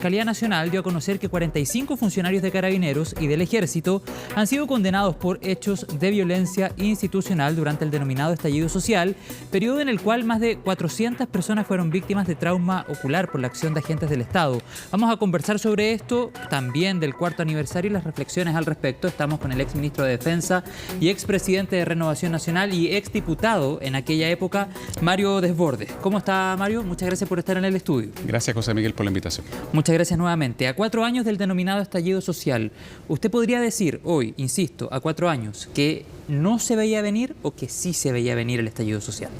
La Fiscalía Nacional dio a conocer que 45 funcionarios de Carabineros y del Ejército han sido condenados por hechos de violencia institucional durante el denominado estallido social, periodo en el cual más de 400 personas fueron víctimas de trauma ocular por la acción de agentes del Estado. Vamos a conversar sobre esto, también del cuarto aniversario y las reflexiones al respecto. Estamos con el exministro de Defensa y expresidente de Renovación Nacional y exdiputado en aquella época, Mario Desbordes. ¿Cómo está, Mario? Muchas gracias por estar en el estudio. Gracias, José Miguel, por la invitación. Muchas gracias nuevamente. A 4 años del denominado estallido social, ¿usted podría decir hoy, insisto, a 4 años, que no se veía venir o que sí se veía venir el estallido social?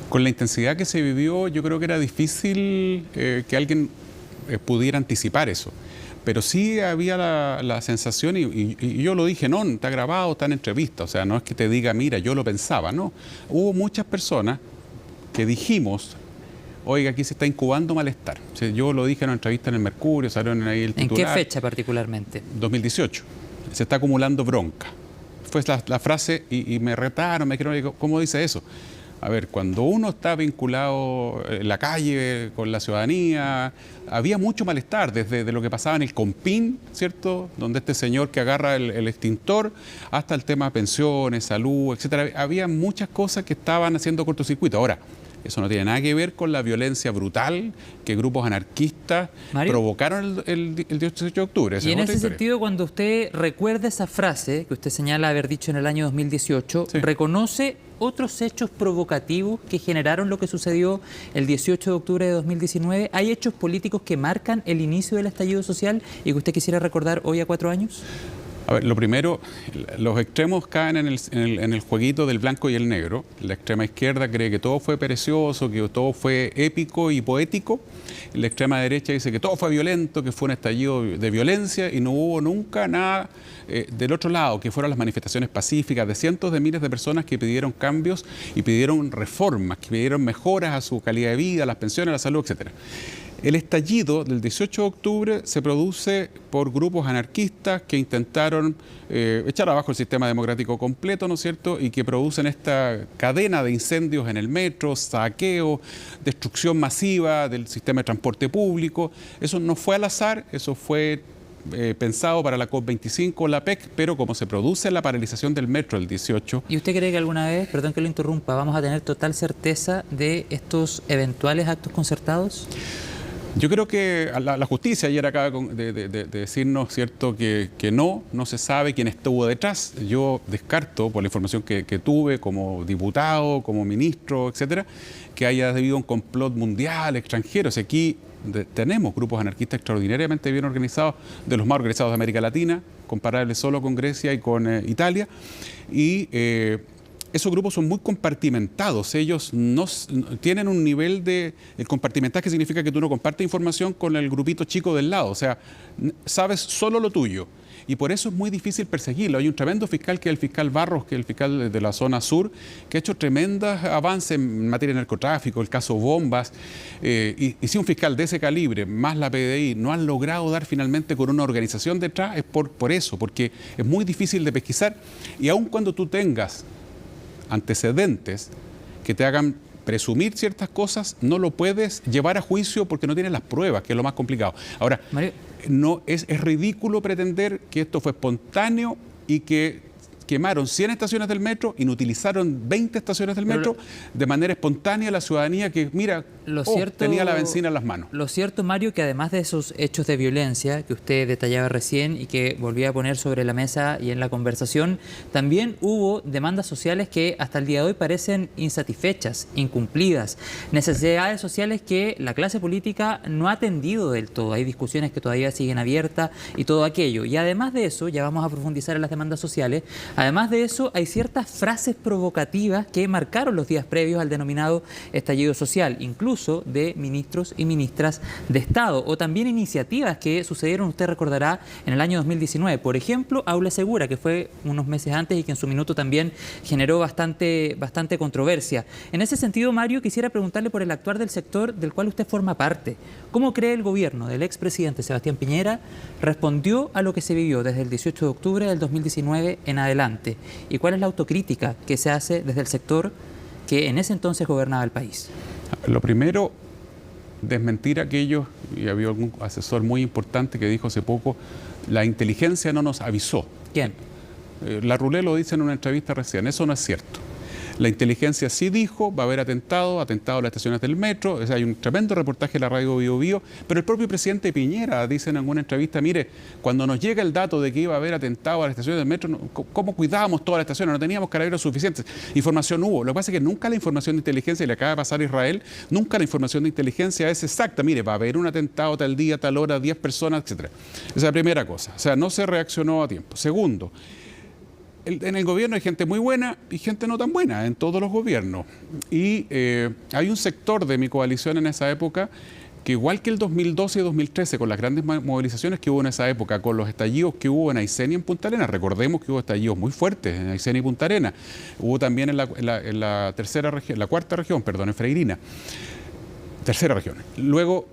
Con la intensidad que se vivió, yo creo que era difícil que alguien pudiera anticipar eso. Pero sí había la sensación, y yo lo dije, no, está grabado, está en entrevista, o sea, no es que te diga, mira, yo lo pensaba, no. Hubo muchas personas que dijimos, oiga, aquí se está incubando malestar. O sea, yo lo dije en una entrevista en el Mercurio, salieron ahí el titular. ¿En qué fecha particularmente? 2018. Se está acumulando bronca. Fue la frase y me retaron, me dijeron, ¿cómo dice eso? A ver, cuando uno está vinculado en la calle con la ciudadanía, había mucho malestar, desde lo que pasaba en el Compín, ¿cierto? Donde este señor que agarra el extintor, hasta el tema de pensiones, salud, etcétera. Había muchas cosas que estaban haciendo cortocircuito. Ahora, eso no tiene nada que ver con la violencia brutal que grupos anarquistas provocaron el 18 de octubre. Y en ese sentido, cuando usted recuerda esa frase que usted señala haber dicho en el año 2018, sí, ¿reconoce otros hechos provocativos que generaron lo que sucedió el 18 de octubre de 2019? ¿Hay hechos políticos que marcan el inicio del estallido social y que usted quisiera recordar hoy a 4 años? A ver, lo primero, los extremos caen en el jueguito del blanco y el negro. La extrema izquierda cree que todo fue precioso, que todo fue épico y poético. La extrema derecha dice que todo fue violento, que fue un estallido de violencia y no hubo nunca nada del otro lado, que fueron las manifestaciones pacíficas de cientos de miles de personas que pidieron cambios y pidieron reformas, que pidieron mejoras a su calidad de vida, a las pensiones, a la salud, etcétera. El estallido del 18 de octubre se produce por grupos anarquistas que intentaron echar abajo el sistema democrático completo, ¿no es cierto?, y que producen esta cadena de incendios en el metro, saqueo, destrucción masiva del sistema de transporte público. Eso no fue al azar, eso fue pensado para la COP25, la PEC, pero como se produce la paralización del metro el 18... ¿Y usted cree que alguna vez, perdón que lo interrumpa, vamos a tener total certeza de estos eventuales actos concertados? Yo creo que la justicia ayer acaba de decirnos, ¿cierto?, que no se sabe quién estuvo detrás. Yo descarto, por la información que tuve como diputado, como ministro, etcétera, que haya debido a un complot mundial, extranjero. O sea, aquí tenemos grupos anarquistas extraordinariamente bien organizados, de los más organizados de América Latina, comparables solo con Grecia y con Italia, y esos grupos son muy compartimentados. Ellos no tienen un nivel de... El compartimentaje significa que tú no compartes información con el grupito chico del lado. O sea, sabes solo lo tuyo. Y por eso es muy difícil perseguirlo. Hay un tremendo fiscal, que es el fiscal Barros, que es el fiscal de la zona sur, que ha hecho tremendos avances en materia de narcotráfico, el caso Bombas. Y si un fiscal de ese calibre, más la PDI, no han logrado dar finalmente con una organización detrás, es por eso, porque es muy difícil de pesquisar. Y aun cuando tú tengas antecedentes que te hagan presumir ciertas cosas, no lo puedes llevar a juicio porque no tienes las pruebas, que es lo más complicado. Ahora, Mario, no es ridículo pretender que esto fue espontáneo y que quemaron 100 estaciones del metro, inutilizaron 20 estaciones del metro de manera espontánea. La ciudadanía que, mira, tenía la benzina en las manos. Lo cierto, Mario, que además de esos hechos de violencia que usted detallaba recién y que volvía a poner sobre la mesa y en la conversación, también hubo demandas sociales que hasta el día de hoy parecen insatisfechas, incumplidas, necesidades sociales que la clase política no ha atendido del todo. Hay discusiones que todavía siguen abiertas y todo aquello. Y además de eso, ya vamos a profundizar en las demandas sociales. Además de eso, hay ciertas frases provocativas que marcaron los días previos al denominado estallido social, incluso de ministros y ministras de Estado, o también iniciativas que sucedieron, usted recordará, en el año 2019. Por ejemplo, Aula Segura, que fue unos meses antes y que en su minuto también generó bastante controversia. En ese sentido, Mario, quisiera preguntarle por el actuar del sector del cual usted forma parte. ¿Cómo cree el gobierno del expresidente Sebastián Piñera respondió a lo que se vivió desde el 18 de octubre del 2019 en adelante? ¿Y cuál es la autocrítica que se hace desde el sector que en ese entonces gobernaba el país? Lo primero, desmentir aquello, y había algún asesor muy importante que dijo hace poco, la inteligencia no nos avisó. ¿Quién? Larroulé lo dice en una entrevista recién, eso no es cierto. La inteligencia sí dijo, va a haber atentado a las estaciones del metro, o sea, hay un tremendo reportaje de la radio Bio Bio, pero el propio presidente Piñera dice en alguna entrevista, mire, cuando nos llega el dato de que iba a haber atentado a las estaciones del metro, ¿cómo cuidábamos todas las estaciones? No teníamos carabineros suficientes, información hubo. Lo que pasa es que nunca la información de inteligencia, y le acaba de pasar a Israel, nunca la información de inteligencia es exacta, mire, va a haber un atentado tal día, tal hora, 10 personas, etc. Esa es la primera cosa, o sea, no se reaccionó a tiempo. Segundo, en el gobierno hay gente muy buena y gente no tan buena, en todos los gobiernos. Y hay un sector de mi coalición en esa época que, igual que el 2012 y 2013, con las grandes movilizaciones que hubo en esa época, con los estallidos que hubo en Aysén y en Punta Arenas, recordemos que hubo estallidos muy fuertes en Aysén y Punta Arenas, hubo también en la tercera región, la cuarta región, perdón, en Freirina, tercera región. Luego,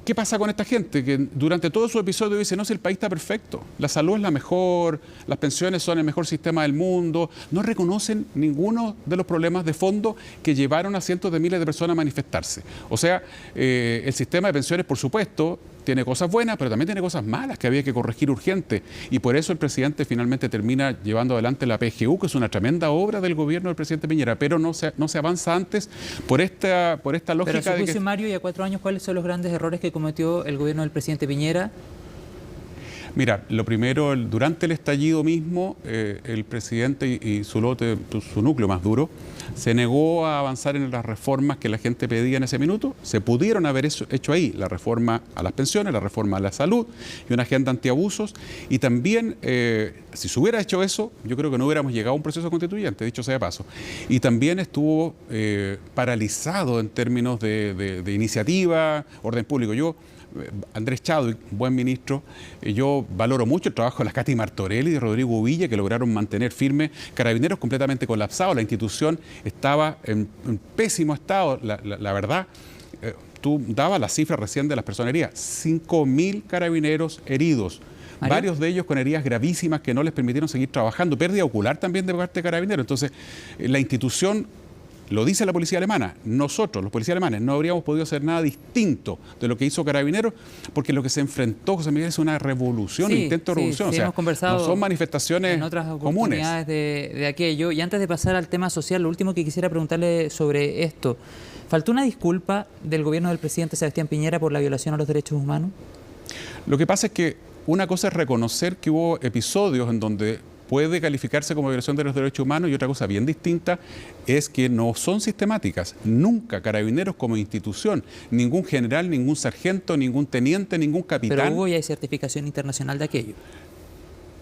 ¿qué pasa con esta gente que durante todo su episodio dice, no, si el país está perfecto, la salud es la mejor, las pensiones son el mejor sistema del mundo? No reconocen ninguno de los problemas de fondo que llevaron a cientos de miles de personas a manifestarse. O sea, el sistema de pensiones, por supuesto, tiene cosas buenas, pero también tiene cosas malas que había que corregir urgente. Y por eso el presidente finalmente termina llevando adelante la PGU, que es una tremenda obra del gobierno del presidente Piñera, pero no se avanza antes por esta lógica. Pero a su de juicio, que... Mario, y a 4 años, ¿cuáles son los grandes errores que cometió el gobierno del presidente Piñera? Mira, lo primero, durante el estallido mismo, el presidente y su lote, su núcleo más duro, se negó a avanzar en las reformas que la gente pedía en ese minuto. Se pudieron haber hecho ahí la reforma a las pensiones, la reforma a la salud y una agenda antiabusos. Y también, si se hubiera hecho eso, yo creo que no hubiéramos llegado a un proceso constituyente, dicho sea de paso. Y también estuvo paralizado en términos de iniciativa, orden público. Andrés Chadwick, buen ministro, yo valoro mucho el trabajo de la Katy Martorell y de Rodrigo Villa, que lograron mantener firme. Carabineros completamente colapsado, la institución estaba en pésimo estado, la verdad. Tú dabas la cifra recién de las personas heridas, 5.000 carabineros heridos. ¿Mario? Varios de ellos con heridas gravísimas que no les permitieron seguir trabajando, pérdida ocular también de parte de carabineros. Entonces, la institución... Lo dice la policía alemana, nosotros, los policías alemanes, no habríamos podido hacer nada distinto de lo que hizo Carabineros, porque lo que se enfrentó, José Miguel, es una revolución, un intento de revolución. Sí, o sea, hemos conversado no son manifestaciones en otras comunes. Oportunidades de aquello. Y antes de pasar al tema social, lo último que quisiera preguntarle sobre esto. ¿Faltó una disculpa del gobierno del presidente Sebastián Piñera por la violación a los derechos humanos? Lo que pasa es que una cosa es reconocer que hubo episodios en donde puede calificarse como violación de los derechos humanos, y otra cosa bien distinta es que no son sistemáticas. Nunca Carabineros como institución, ningún general, ningún sargento, ningún teniente, ningún capitán... Pero hubo y hay certificación internacional de aquello.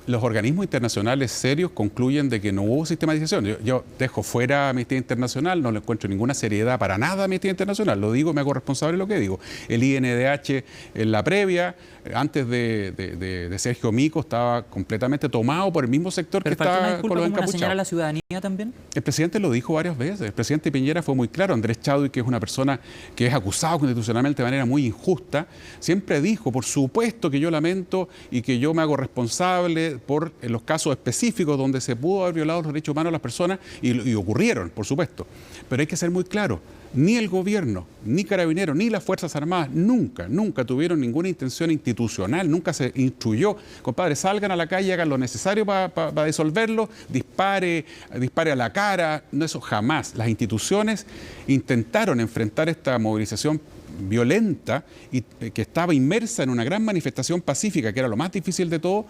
Los organismos internacionales serios concluyen de que no hubo sistematización. Yo dejo fuera Amnistía Internacional, no le encuentro ninguna seriedad para nada a Amnistía Internacional. Lo digo, me hago responsable de lo que digo. El INDH en la previa, antes de Sergio Mico, estaba completamente tomado por el mismo sector que estaba con los encapuchados. ¿Señala a la ciudadanía también? El presidente lo dijo varias veces. El presidente Piñera fue muy claro. Andrés Chadwick, que es una persona que es acusado constitucionalmente de manera muy injusta, siempre dijo, por supuesto que yo lamento y que yo me hago responsable por los casos específicos donde se pudo haber violado los derechos humanos a las personas, y ocurrieron, por supuesto. Pero hay que ser muy claro, ni el gobierno, ni Carabineros, ni las Fuerzas Armadas nunca tuvieron ninguna intención institucional, nunca se instruyó, compadre, salgan a la calle, hagan lo necesario para disolverlo, dispare a la cara, no, eso jamás. Las instituciones intentaron enfrentar esta movilización violenta y que estaba inmersa en una gran manifestación pacífica, que era lo más difícil de todo,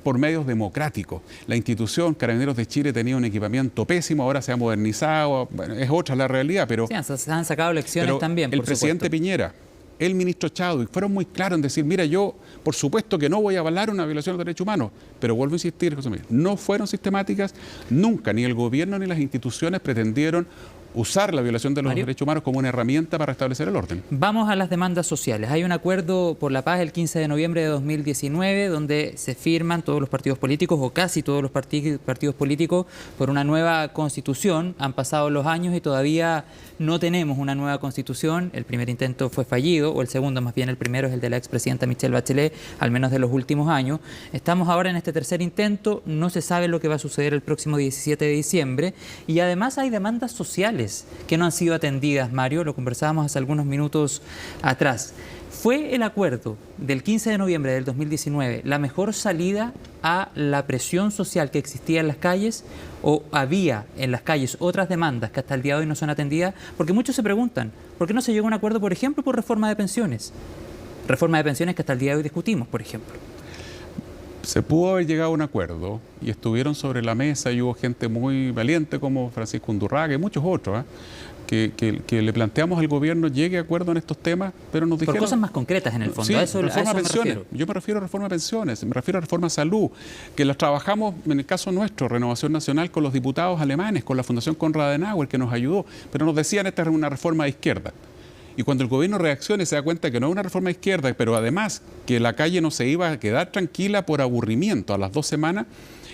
por medios democráticos. La institución Carabineros de Chile tenía un equipamiento pésimo, ahora se ha modernizado, bueno, es otra la realidad, pero... Sí, se han sacado lecciones también, el presidente Piñera, el ministro Chadwick, fueron muy claros en decir, mira, yo por supuesto que no voy a avalar una violación de los derechos humanos, pero vuelvo a insistir, José Miguel, no fueron sistemáticas, nunca, ni el gobierno ni las instituciones pretendieron usar la violación de los derechos humanos como una herramienta para restablecer el orden. Vamos a las demandas sociales. Hay un acuerdo por la paz el 15 de noviembre de 2019 donde se firman todos los partidos políticos, o casi todos los partidos políticos, por una nueva constitución. Han pasado los años y todavía no tenemos una nueva constitución. El primer intento fue fallido, o el segundo, más bien el primero es el de la expresidenta Michelle Bachelet, al menos de los últimos años. Estamos ahora en este tercer intento, no se sabe lo que va a suceder el próximo 17 de diciembre, y además hay demandas sociales sociales que no han sido atendidas, Mario, lo conversábamos hace algunos minutos atrás. ¿Fue el acuerdo del 15 de noviembre del 2019 la mejor salida a la presión social que existía en las calles, o había en las calles otras demandas que hasta el día de hoy no son atendidas? Porque muchos se preguntan, ¿por qué no se llegó a un acuerdo, por ejemplo, por reforma de pensiones? Reforma de pensiones que hasta el día de hoy discutimos, por ejemplo. Se pudo haber llegado a un acuerdo y estuvieron sobre la mesa y hubo gente muy valiente como Francisco Undurraga y muchos otros, que le planteamos al gobierno llegue a acuerdo en estos temas, pero nos dijeron... Por cosas más concretas en el fondo, sí, a eso reforma me pensiones. refiero. Yo me refiero a reforma de pensiones, me refiero a reforma de salud, que las trabajamos, en el caso nuestro, Renovación Nacional, con los diputados alemanes, con la Fundación Konrad Adenauer, que nos ayudó, pero nos decían esta es una reforma de izquierda. Y cuando el gobierno reacciona y se da cuenta que no es una reforma de izquierda, pero además que la calle no se iba a quedar tranquila por aburrimiento a las 2 semanas,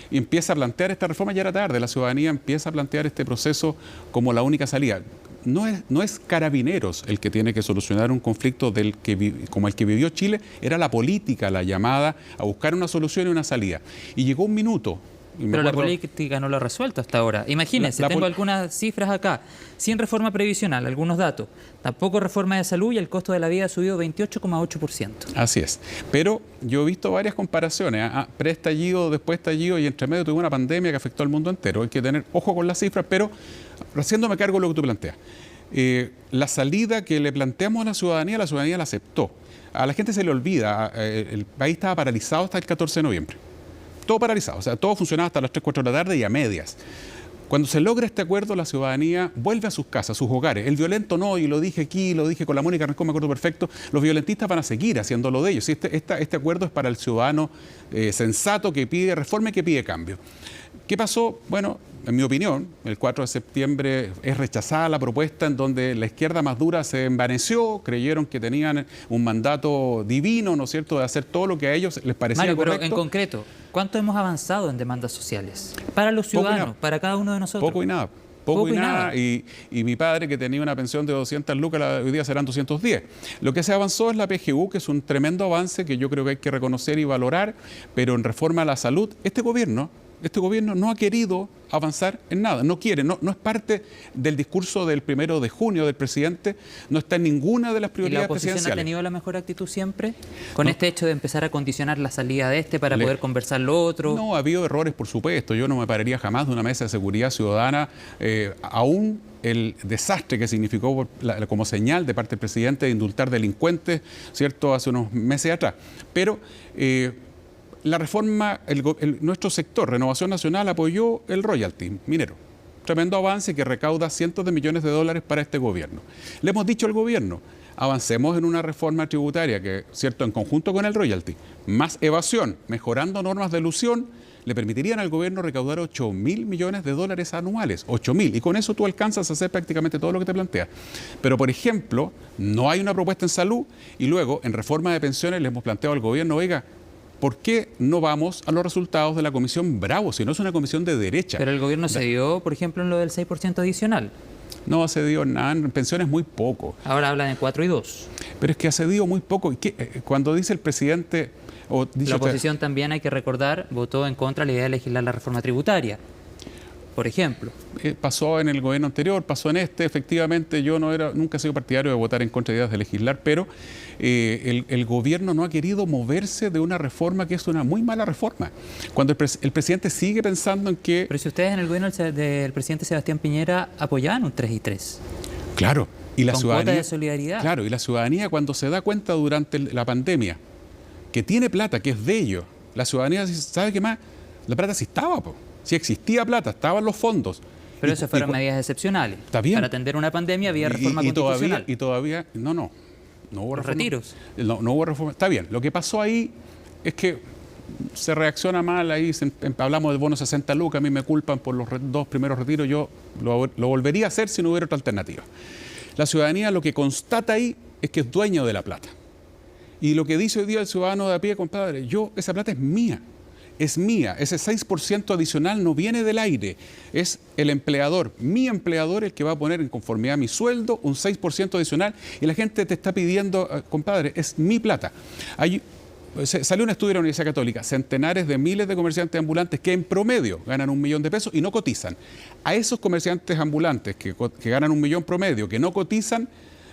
y empieza a plantear esta reforma, ya era tarde, la ciudadanía empieza a plantear este proceso como la única salida. No es Carabineros el que tiene que solucionar un conflicto como el que vivió Chile, era la política la llamada a buscar una solución y una salida. Y llegó un minuto. Pero la política no lo ha resuelto hasta ahora. Imagínense, tengo algunas cifras acá. Sin reforma previsional, algunos datos. Tampoco reforma de salud y el costo de la vida ha subido 28,8%. Así es. Pero yo he visto varias comparaciones. Pre-estallido, después estallido y entre medio tuve una pandemia que afectó al mundo entero. Hay que tener ojo con las cifras, pero haciéndome cargo de lo que tú planteas. La salida que le planteamos a la ciudadanía la aceptó. A la gente se le olvida. El país estaba paralizado hasta el 14 de noviembre. Todo paralizado, o sea, todo funcionaba hasta las 3, 4 de la tarde y a medias. Cuando se logra este acuerdo, la ciudadanía vuelve a sus casas, a sus hogares. El violento no, y lo dije aquí, lo dije con la Mónica Rincón, me acuerdo perfecto, los violentistas van a seguir haciendo lo de ellos. Este acuerdo es para el ciudadano sensato que pide reforma y que pide cambio. ¿Qué pasó? Bueno, en mi opinión, el 4 de septiembre es rechazada la propuesta en donde la izquierda más dura se envaneció, creyeron que tenían un mandato divino, ¿no es cierto?, de hacer todo lo que a ellos les parecía Mario, correcto. pero en concreto, ¿cuánto hemos avanzado en demandas sociales? Para los ciudadanos, para cada uno de nosotros. Poco y nada. Poco y nada. Y mi padre, que tenía una pensión de 200 lucas, hoy día serán 210. Lo que se avanzó es la PGU, que es un tremendo avance que yo creo que hay que reconocer y valorar, pero en reforma a la salud, este gobierno no ha querido avanzar en nada, no quiere, no es parte del discurso del 1 de junio del presidente, no está en ninguna de las prioridades presidenciales. ¿Y la oposición ha tenido la mejor actitud siempre? Con este hecho de empezar a condicionar la salida de para poder conversar lo otro. No, ha habido errores, por supuesto. Yo no me pararía jamás de una mesa de seguridad ciudadana, aún el desastre que significó como señal de parte del presidente de indultar delincuentes, ¿cierto?, hace unos meses atrás. Pero la reforma, nuestro sector, Renovación Nacional, apoyó el royalty minero. Tremendo avance que recauda cientos de millones de dólares para este gobierno. Le hemos dicho al gobierno, avancemos en una reforma tributaria que, cierto, en conjunto con el royalty, más evasión, mejorando normas de elusión, le permitirían al gobierno recaudar 8.000 millones de dólares anuales. 8.000. Y con eso tú alcanzas a hacer prácticamente todo lo que te planteas. Pero, por ejemplo, no hay una propuesta en salud y luego en reforma de pensiones le hemos planteado al gobierno, oiga, ¿por qué no vamos a los resultados de la Comisión Bravo, si no es una comisión de derecha? Pero el gobierno cedió, por ejemplo, en lo del 6% adicional. No ha cedido nada, en pensiones muy poco. Ahora hablan de 4 y 2. Pero es que ha cedido muy poco. Cuando dice el presidente... La oposición también, hay que recordar, votó en contra de la idea de legislar la reforma tributaria, por ejemplo. Pasó en el gobierno anterior, pasó en este. Efectivamente, yo nunca he sido partidario de votar en contra de ideas de legislar, pero el gobierno no ha querido moverse de una reforma que es una muy mala reforma. Cuando el presidente sigue pensando en que... Pero si ustedes en el gobierno del presidente Sebastián Piñera apoyaban un 3 y 3. Claro. Y la con ciudadanía, cuota de solidaridad. Claro, y la ciudadanía cuando se da cuenta durante la pandemia que tiene plata, que es de ellos, la ciudadanía sabe que más, la plata sí estaba, sí existía plata, estaban los fondos. Pero esas fueron medidas excepcionales. Está bien. Para atender una pandemia había reforma constitucional. Todavía, no hubo reforma. Retiros. No hubo reforma. Está bien, lo que pasó ahí es que se reacciona mal, ahí hablamos del bono 60 lucas, a mí me culpan por los 2 primeros retiros, yo lo volvería a hacer si no hubiera otra alternativa. La ciudadanía lo que constata ahí es que es dueño de la plata. Y lo que dice hoy día el ciudadano de a pie, compadre, esa plata es mía. Es mía, ese 6% adicional no viene del aire, es el empleador, mi empleador, el que va a poner en conformidad a mi sueldo un 6% adicional y la gente te está pidiendo, compadre, es mi plata. Salió un estudio de la Universidad Católica, centenares de miles de comerciantes ambulantes que en promedio ganan 1 millón de pesos y no cotizan. A esos comerciantes ambulantes que ganan 1 millón promedio, que no cotizan,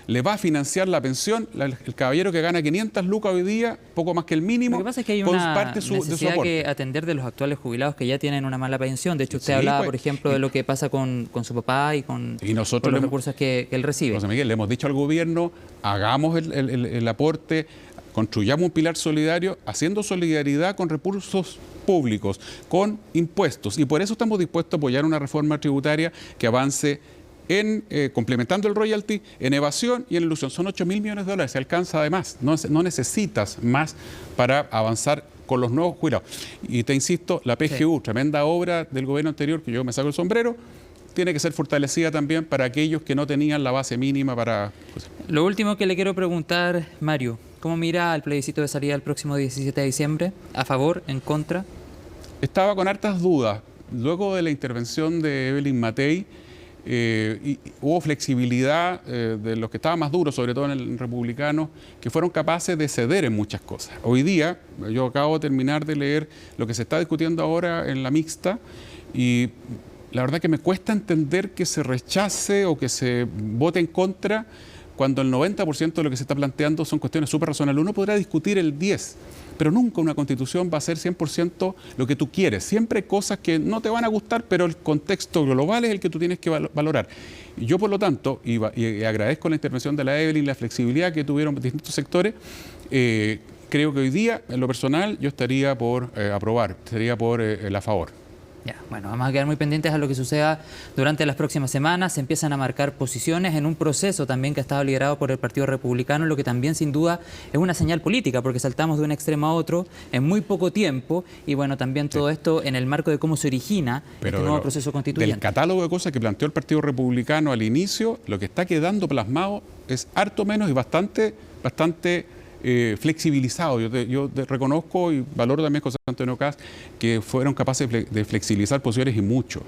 le va a financiar la pensión el caballero que gana 500 lucas hoy día, poco más que el mínimo. Lo que pasa es que hay una parte de su necesidad aporte. que atender de los actuales jubilados que ya tienen una mala pensión. De hecho, usted Sí, hablaba, pues, por ejemplo, de lo que pasa con su papá y con nosotros los recursos que él recibe. José Miguel, le hemos dicho al gobierno, hagamos el aporte, construyamos un pilar solidario, haciendo solidaridad con recursos públicos, con impuestos. Y por eso estamos dispuestos a apoyar una reforma tributaria que avance en complementando el royalty, en evasión y en ilusión. Son 8.000 millones de dólares, se alcanza además. No necesitas más para avanzar con los nuevos jubilados. Y te insisto, la PGU, tremenda obra del gobierno anterior, que yo me saco el sombrero, tiene que ser fortalecida también para aquellos que no tenían la base mínima para... Pues. Lo último que le quiero preguntar, Mario, ¿cómo mira al plebiscito de salida el próximo 17 de diciembre? ¿A favor? ¿En contra? Estaba con hartas dudas. Luego de la intervención de Evelyn Matei, y hubo flexibilidad de los que estaban más duros, sobre todo en el republicano, que fueron capaces de ceder en muchas cosas. Hoy día, yo acabo de terminar de leer lo que se está discutiendo ahora en la mixta y la verdad que me cuesta entender que se rechace o que se vote en contra cuando el 90% de lo que se está planteando son cuestiones súper razonables. Uno podrá discutir el 10%, pero nunca una constitución va a ser 100% lo que tú quieres. Siempre hay cosas que no te van a gustar, pero el contexto global es el que tú tienes que valorar. Yo, por lo tanto, y agradezco la intervención de la Evelyn, la flexibilidad que tuvieron distintos sectores, creo que hoy día, en lo personal, yo estaría por aprobar, estaría por a favor. Ya, bueno, vamos a quedar muy pendientes a lo que suceda durante las próximas semanas. Se empiezan a marcar posiciones en un proceso también que ha estado liderado por el Partido Republicano, lo que también sin duda es una señal política, porque saltamos de un extremo a otro en muy poco tiempo y bueno, también todo esto en el marco de cómo se origina este nuevo proceso constituyente. Del catálogo de cosas que planteó el Partido Republicano al inicio, lo que está quedando plasmado es harto menos y bastante flexibilizado. Yo reconozco y valoro también con Antonio Kast que fueron capaces de flexibilizar posiciones y mucho.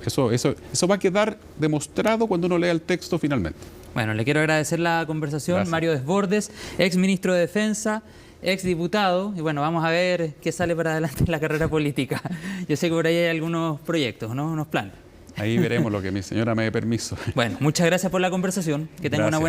Eso va a quedar demostrado cuando uno lea el texto finalmente. Bueno, le quiero agradecer la conversación. Gracias. Mario Desbordes, ex ministro de Defensa, ex diputado, y bueno, vamos a ver qué sale para adelante en la carrera política. Yo sé que por ahí hay algunos proyectos, ¿no? Unos planes. Ahí veremos lo que mi señora me dé permiso. Bueno, muchas gracias por la conversación. Que tenga una buena